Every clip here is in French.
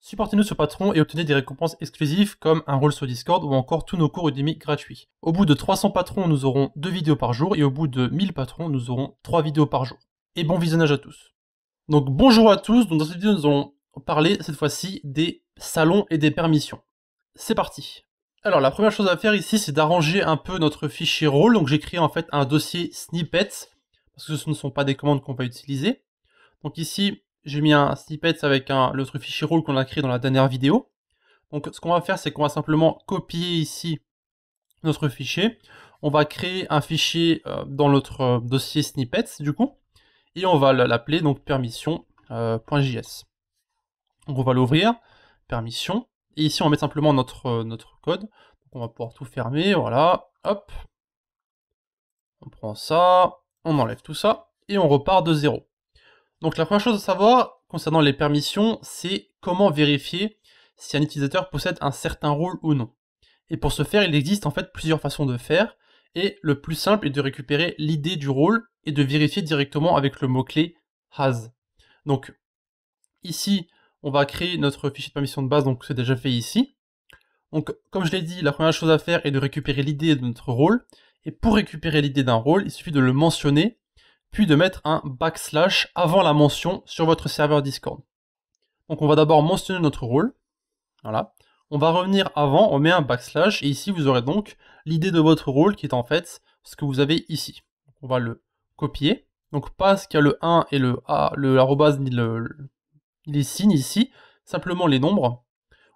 Supportez-nous sur Patreon et obtenez des récompenses exclusives comme un rôle sur Discord ou encore tous nos cours Udemy gratuits. Au bout de 300 patrons, nous aurons 2 vidéos par jour et au bout de 1000 patrons, nous aurons 3 vidéos par jour. Et bon visionnage à tous. Donc bonjour à tous, dans cette vidéo nous allons parler cette fois-ci des salons et des permissions. C'est parti. Alors la première chose à faire ici, c'est d'arranger un peu notre fichier rôle. Donc j'ai créé en fait un dossier snippets, parce que ce ne sont pas des commandes qu'on va utiliser. Donc ici, j'ai mis un snippet avec l'autre fichier rôle qu'on a créé dans la dernière vidéo. Donc ce qu'on va faire, c'est qu'on va simplement copier ici notre fichier. On va créer un fichier dans notre dossier snippets du coup, et on va l'appeler donc permission.js. Donc on va l'ouvrir, permission, et ici on va mettre simplement notre code. Donc on va pouvoir tout fermer, voilà, hop. On prend ça, on enlève tout ça, et on repart de zéro. Donc la première chose à savoir concernant les permissions, c'est comment vérifier si un utilisateur possède un certain rôle ou non. Et pour ce faire, il existe en fait plusieurs façons de faire, et le plus simple est de récupérer l'id du rôle et de vérifier directement avec le mot-clé has. Donc ici, on va créer notre fichier de permission de base, donc c'est déjà fait ici. Donc comme je l'ai dit, la première chose à faire est de récupérer l'id de notre rôle, et pour récupérer l'id d'un rôle, il suffit de le mentionner, puis de mettre un backslash avant la mention sur votre serveur Discord. Donc on va d'abord mentionner notre rôle, voilà. On va revenir avant, on met un backslash, et ici vous aurez donc l'idée de votre rôle qui est en fait ce que vous avez ici. Donc on va le copier, donc pas ce qu'il y a le 1 et le A, le arrobase ni les signes ici, simplement les nombres.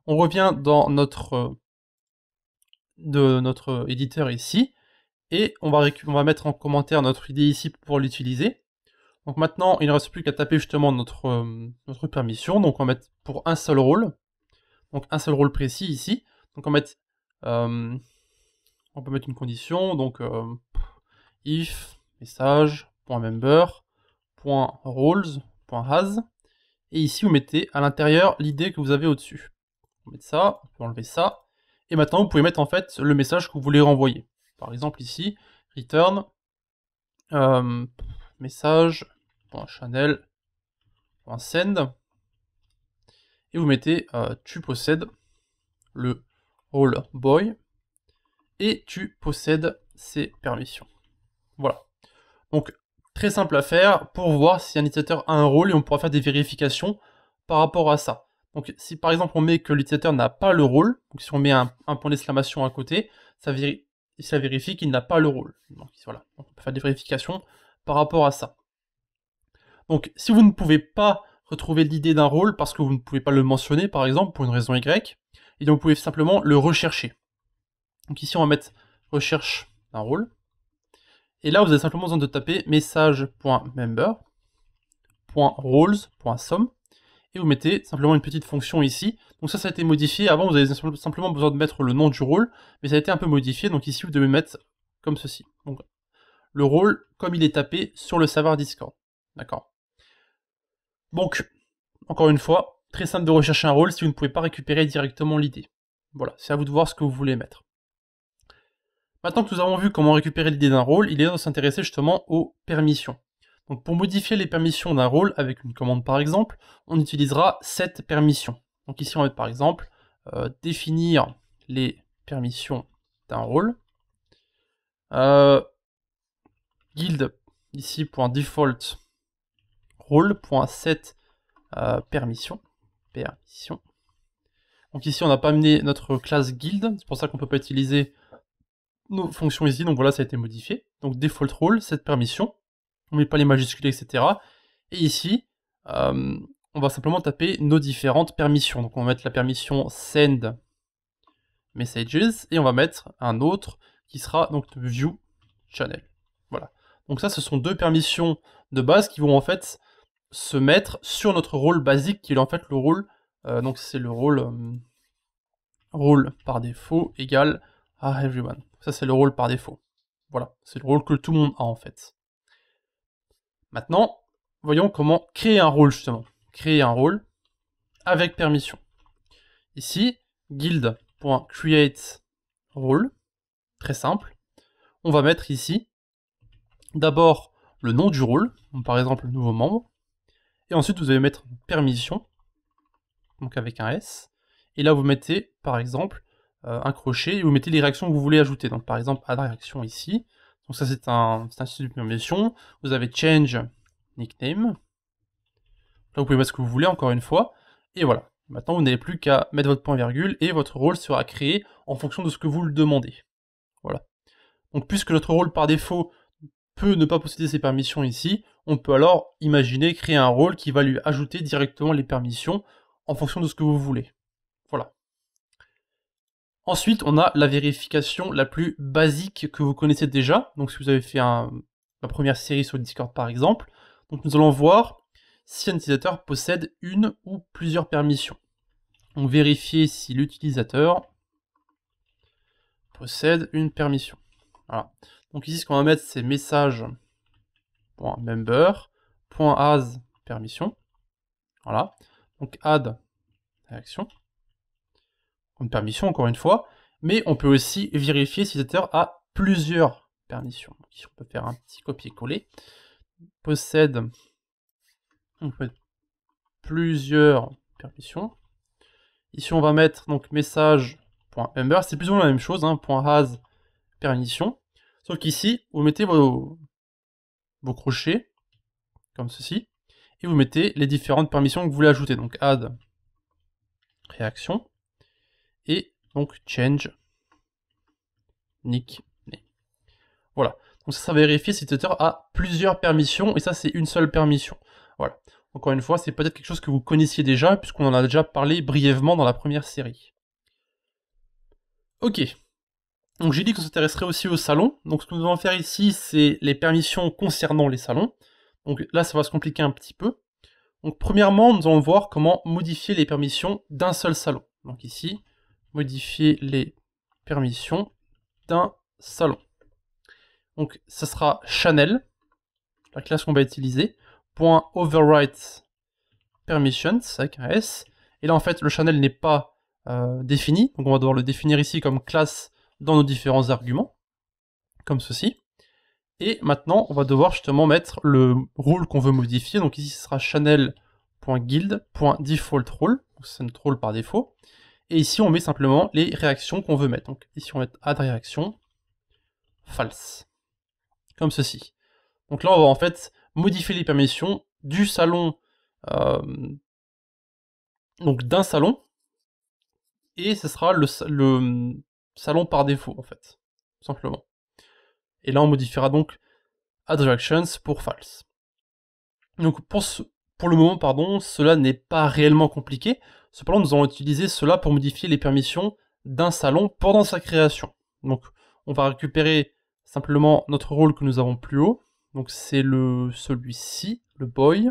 On revient dans notre éditeur ici, et on va mettre en commentaire notre idée ici pour l'utiliser. Donc maintenant, il ne reste plus qu'à taper justement notre permission. Donc on va mettre pour un seul rôle. Donc un seul rôle précis ici. Donc on va mettre, on peut mettre une condition. Donc if message.member.roles.has. Et ici vous mettez à l'intérieur l'idée que vous avez au-dessus. On va mettre ça, on peut enlever ça. Et maintenant vous pouvez mettre en fait le message que vous voulez renvoyer. Par exemple ici, return message.channel.send, et vous mettez tu possèdes le rôle boy et tu possèdes ses permissions. Voilà. Donc très simple à faire pour voir si un utilisateur a un rôle, et on pourra faire des vérifications par rapport à ça. Donc si par exemple on met que l'utilisateur n'a pas le rôle, donc si on met un point d'exclamation à côté, ça vérifie qu'il n'a pas le rôle. Donc voilà, on peut faire des vérifications par rapport à ça. Donc si vous ne pouvez pas retrouver l'idée d'un rôle parce que vous ne pouvez pas le mentionner par exemple pour une raison Y, et donc vous pouvez simplement le rechercher. Donc ici on va mettre recherche d'un rôle, et là vous avez simplement besoin de taper message.member.roles.sum, et vous mettez simplement une petite fonction ici. Donc ça a été modifié, avant vous avez simplement besoin de mettre le nom du rôle, mais ça a été un peu modifié, donc ici vous devez mettre comme ceci. Donc le rôle comme il est tapé sur le serveur Discord. D'accord. Donc, encore une fois, très simple de rechercher un rôle si vous ne pouvez pas récupérer directement l'idée. Voilà, c'est à vous de voir ce que vous voulez mettre. Maintenant que nous avons vu comment récupérer l'idée d'un rôle, il est temps de s'intéresser justement aux permissions. Donc pour modifier les permissions d'un rôle avec une commande par exemple, on utilisera cette permission. Donc ici on va mettre par exemple définir les permissions d'un rôle. Guild ici .default role.set permission. Donc ici on n'a pas amené notre classe guild, c'est pour ça qu'on ne peut pas utiliser nos fonctions ici, donc voilà, ça a été modifié. Donc default role, cette permission, on ne met pas les majuscules, etc. Et ici, on va simplement taper nos différentes permissions. Donc on va mettre la permission send messages, et on va mettre un autre qui sera donc view channel. Voilà. Donc ça, ce sont deux permissions de base qui vont en fait se mettre sur notre rôle basique, qui est en fait le rôle, donc c'est le rôle par défaut égale à everyone. Ça c'est le rôle par défaut. Voilà, c'est le rôle que tout le monde a en fait. Maintenant, voyons comment créer un rôle justement. Créer un rôle avec permission. Ici, guild.create role, très simple. On va mettre ici d'abord le nom du rôle, par exemple le nouveau membre, et ensuite vous allez mettre permission. donc avec un S, et là vous mettez par exemple un crochet, et vous mettez les réactions que vous voulez ajouter. Donc par exemple add réaction ici, donc ça c'est un style de permission. Vous avez change nickname, là vous pouvez mettre ce que vous voulez encore une fois, et voilà. Maintenant vous n'avez plus qu'à mettre votre point virgule, et votre rôle sera créé en fonction de ce que vous le demandez. Voilà. Donc puisque notre rôle par défaut peut ne pas posséder ces permissions ici, on peut alors imaginer créer un rôle qui va lui ajouter directement les permissions en fonction de ce que vous voulez. Voilà. Ensuite, on a la vérification la plus basique que vous connaissez déjà. Donc si vous avez fait la première série sur le Discord par exemple, donc nous allons voir si un utilisateur possède une ou plusieurs permissions. Donc vérifier si l'utilisateur possède une permission. Voilà. Donc ici, ce qu'on va mettre, c'est message.member.as permission. Voilà. Donc add réaction. Une permission, encore une fois. Mais on peut aussi vérifier si l'utilisateur a plusieurs permissions. Donc ici, on peut faire un petit copier-coller. Possède plusieurs permissions. Ici, on va mettre donc message.member. C'est plus ou moins la même chose, hein, .as permission. Sauf qu'ici, vous mettez vos crochets, comme ceci, et vous mettez les différentes permissions que vous voulez ajouter. Donc add réaction, et donc change nickname. Voilà. Donc ça va vérifier si l'utilisateur a plusieurs permissions, et ça c'est une seule permission. Voilà. Encore une fois, c'est peut-être quelque chose que vous connaissiez déjà, puisqu'on en a déjà parlé brièvement dans la première série. Ok. Donc j'ai dit qu'on s'intéresserait aussi au salon. Donc ce que nous allons faire ici, c'est les permissions concernant les salons. Donc là, ça va se compliquer un petit peu. Donc premièrement, nous allons voir comment modifier les permissions d'un seul salon. Donc ici, modifier les permissions d'un salon. Donc ça sera channel, la classe qu'on va utiliser, .overwrite permissions avec un S. Et là en fait, le channel n'est pas défini, donc on va devoir le définir ici comme classe dans nos différents arguments, comme ceci. Et maintenant, on va devoir justement mettre le rôle qu'on veut modifier. Donc ici, ce sera channel.guild.defaultRole, donc c'est notre rôle par défaut. Et ici, on met simplement les réactions qu'on veut mettre. Donc ici, on va mettre add réaction false, comme ceci. Donc là, on va en fait modifier les permissions du salon, donc d'un salon, et ce sera le salon par défaut en fait, tout simplement. Et là, on modifiera donc add reactions pour false. Donc pour le moment, pardon, cela n'est pas réellement compliqué. Cependant, nous allons utiliser cela pour modifier les permissions d'un salon pendant sa création. Donc, on va récupérer simplement notre rôle que nous avons plus haut. Donc, c'est celui-ci, le boy.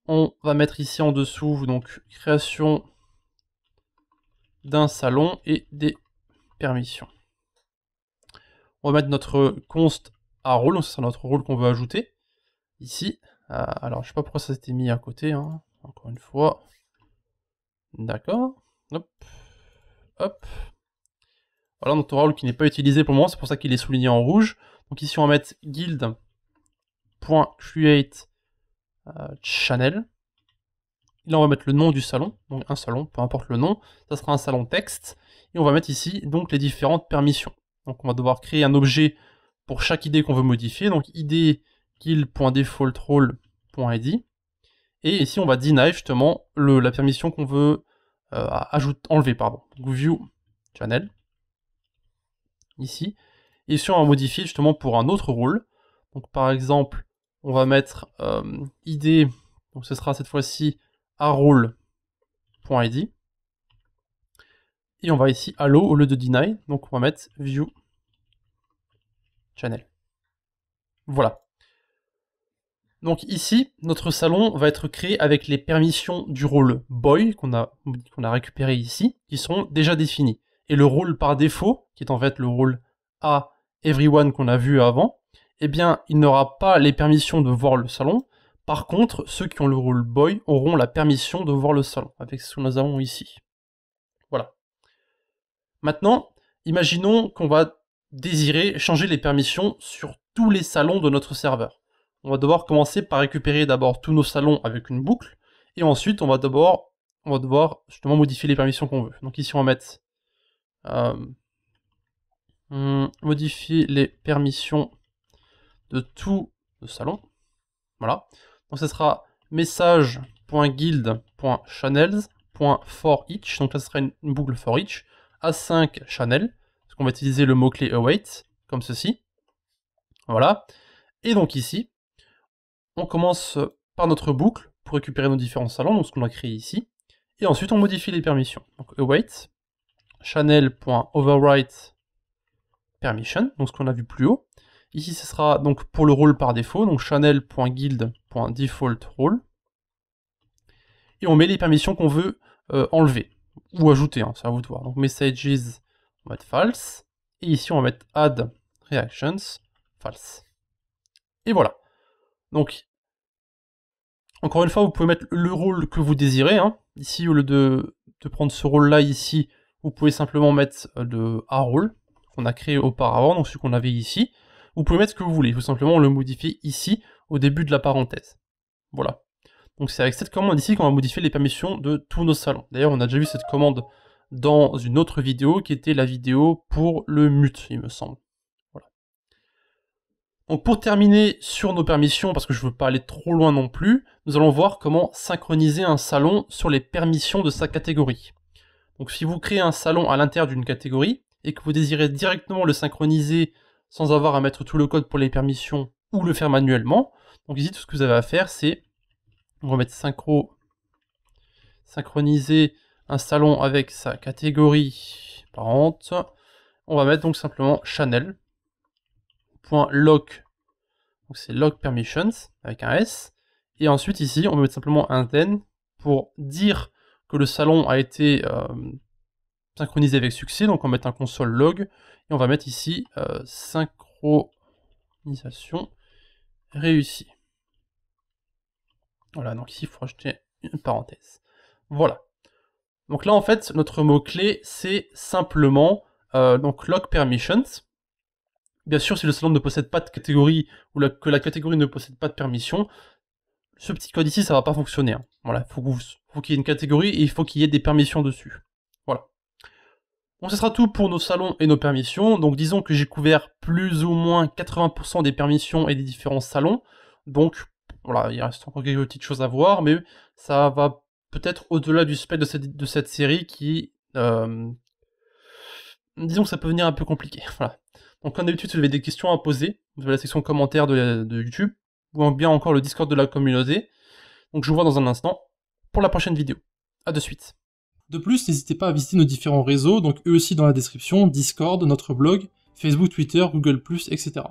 On va mettre ici en dessous, donc, création d'un salon et des permissions. On va mettre notre const à rôle, donc c'est notre rôle qu'on veut ajouter. Ici. Alors, je sais pas pourquoi ça s'était mis à côté, hein. Encore une fois. D'accord. Hop. Hop. Voilà notre rôle qui n'est pas utilisé pour le moment, c'est pour ça qu'il est souligné en rouge. Donc ici, on va mettre guild.create channel. Là, on va mettre le nom du salon, donc un salon, peu importe le nom. Ça sera un salon texte. Et on va mettre ici donc les différentes permissions. Donc on va devoir créer un objet pour chaque ID qu'on veut modifier. Donc id guild.defaultRole.id. Et ici, on va deny justement la permission qu'on veut enlever. Donc view channel. Ici. Et ici, on va modifier justement pour un autre rôle. Donc par exemple, on va mettre id, donc ce sera cette fois-ci arole.id. Et on va ici allow au lieu de deny. Donc on va mettre view channel. Voilà. Donc ici, notre salon va être créé avec les permissions du rôle boy qu'on a récupéré ici, qui sont déjà définies. Et le rôle par défaut, qui est en fait le rôle A everyone qu'on a vu avant, eh bien, il n'aura pas les permissions de voir le salon. Par contre, ceux qui ont le rôle boy auront la permission de voir le salon, avec ce que nous avons ici. Voilà. Maintenant, imaginons qu'on va désirer changer les permissions sur tous les salons de notre serveur. On va devoir commencer par récupérer d'abord tous nos salons avec une boucle, et ensuite on va d'abord on va devoir justement modifier les permissions qu'on veut. Donc ici on va mettre modifier les permissions de tout le salon. Voilà. Donc ça sera message.guild.channels.forEach. Donc ça sera une boucle for each à 5 channels. Parce qu'on va utiliser le mot-clé await, comme ceci. Voilà. Et donc ici, on commence par notre boucle pour récupérer nos différents salons, donc ce qu'on a créé ici. Et ensuite, on modifie les permissions. Donc await, channel.overwrite permission, donc ce qu'on a vu plus haut. Ici, ce sera donc pour le rôle par défaut, donc channel.guild.defaultRole. Et on met les permissions qu'on veut enlever, ou ajouter, hein, c'est à vous de voir. Donc messages, on va mettre false. Et ici, on va mettre add reactions, false. Et voilà. Donc, encore une fois, vous pouvez mettre le rôle que vous désirez. Hein. Ici, au lieu de prendre ce rôle-là ici, vous pouvez simplement mettre le A-role qu'on a créé auparavant, donc celui qu'on avait ici. Vous pouvez mettre ce que vous voulez, tout simplement le modifier ici, au début de la parenthèse. Voilà. Donc c'est avec cette commande ici qu'on va modifier les permissions de tous nos salons. D'ailleurs, on a déjà vu cette commande dans une autre vidéo, qui était la vidéo pour le mute, il me semble. Voilà. Donc pour terminer sur nos permissions, parce que je ne veux pas aller trop loin non plus, nous allons voir comment synchroniser un salon sur les permissions de sa catégorie. Donc si vous créez un salon à l'intérieur d'une catégorie, et que vous désirez directement le synchroniser sans avoir à mettre tout le code pour les permissions, ou le faire manuellement, donc ici tout ce que vous avez à faire c'est, on va mettre synchroniser un salon avec sa catégorie parente, on va mettre donc simplement channel.lock, donc c'est lock permissions avec un S, et ensuite ici on va mettre simplement un then pour dire que le salon a été synchronisé avec succès, donc on va mettre un console log, et on va mettre ici synchronisation réussie. Voilà, donc ici il faut rajouter une parenthèse. Voilà. Donc là en fait notre mot-clé c'est simplement donc lock permissions. Bien sûr si le salon ne possède pas de catégorie ou que la catégorie ne possède pas de permission, ce petit code ici ça va pas fonctionner. Hein. Voilà, faut qu'il y ait une catégorie et il faut qu'il y ait des permissions dessus. Voilà. Donc ce sera tout pour nos salons et nos permissions. Donc disons que j'ai couvert plus ou moins 80% des permissions et des différents salons. Donc voilà, il reste encore quelques petites choses à voir, mais ça va peut-être au-delà du spectre de cette série qui... disons que ça peut venir un peu compliqué. Voilà. Donc comme d'habitude, si vous avez des questions à poser, vous avez la section commentaires de YouTube, ou bien encore le Discord de la communauté. Donc je vous vois dans un instant pour la prochaine vidéo. A de suite. De plus, n'hésitez pas à visiter nos différents réseaux, donc eux aussi dans la description, Discord, notre blog, Facebook, Twitter, Google+, etc.